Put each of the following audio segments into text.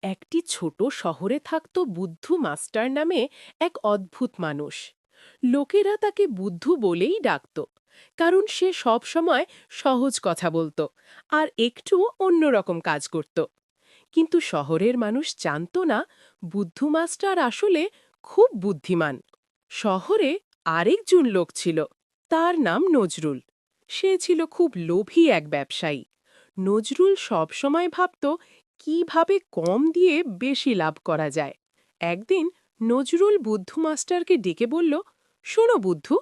একটি ছোট শহরে থাকত বুদ্ধু মাস্টার নামে এক অদ্ভুত মানুষ। লোকেরা তাকে বুদ্ধু বলেই ডাকত, কারণ সে সব সময় সহজ কথা বলতো আর একটু অন্যরকম কাজ করত। কিন্তু শহরের মানুষ জানত না বুদ্ধু মাস্টার আসলে খুব বুদ্ধিমান। শহরে আরেকজন লোক ছিল, তার নাম নজরুল। সে ছিল খুব লোভী এক ব্যবসায়ী। নজরুল সবসময় ভাবত কিভাবে কম দিয়ে বেশি লাভ করা যায়। একদিন নজরুল বুদ্ধু মাস্টারকে ডেকে বলল, শোনো বুদ্ধু,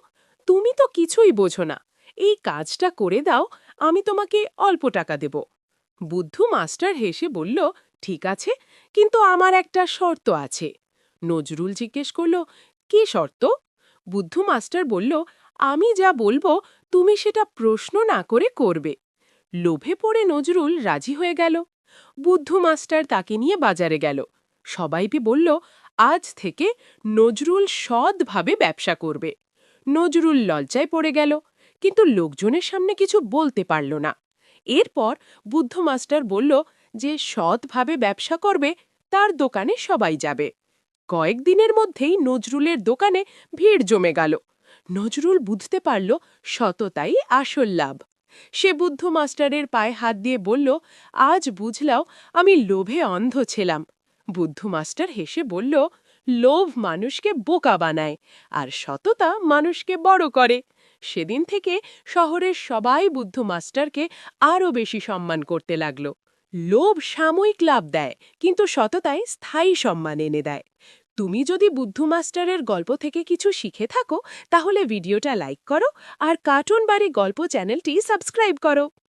তুমি তো কিছুই বোঝো না, এই কাজটা করে দাও, আমি তোমাকে অল্প টাকা দেব। বুদ্ধু মাস্টার হেসে বলল, ঠিক আছে, কিন্তু আমার একটা শর্ত আছে। নজরুল জিজ্ঞেস করল, কি শর্ত? বুদ্ধু মাস্টার বলল, আমি যা বলবো তুমি সেটা প্রশ্ন না করে করবে। লোভে পড়ে নজরুল রাজি হয়ে গেল। বুদ্ধু মাস্টার তাকে নিয়ে বাজারে গেল। সবাই বলল, আজ থেকে নজরুল সৎভাবে ব্যবসা করবে। নজরুল লজ্জায় পড়ে গেল, কিন্তু লোকজনের সামনে কিছু বলতে পারল না। এরপর বুদ্ধ মাস্টার বলল যে সৎভাবে ব্যবসা করবে তার দোকানে সবাই যাবে। কয়েকদিনের মধ্যেই নজরুলের দোকানে ভিড় জমে গেল। নজরুল বুঝতে পারল সততাই আসল লাভ। সে বুদ্ধ মাস্টারের পায়ে হাত দিয়ে বলল, আজ বুঝলাও আমি লোভে অন্ধ ছিলাম। বুদ্ধ মাস্টার হেসে বলল, লোভ মানুষকে বোকা বানায় আর সততা মানুষকে বড় করে। সেদিন থেকে শহরের সবাই বুদ্ধ মাস্টারকে আরও বেশি সম্মান করতে লাগল। লোভ সাময়িক লাভ দেয়, কিন্তু সততায় স্থায়ী সম্মান এনে দেয়। তুমি যদি বুদ্ধু মাস্টারের গল্প থেকে কিছু শিখে থাকো, তাহলে ভিডিওটা লাইক করো আর কার্টুন বাড়ি গল্প চ্যানেলটি সাবস্ক্রাইব করো।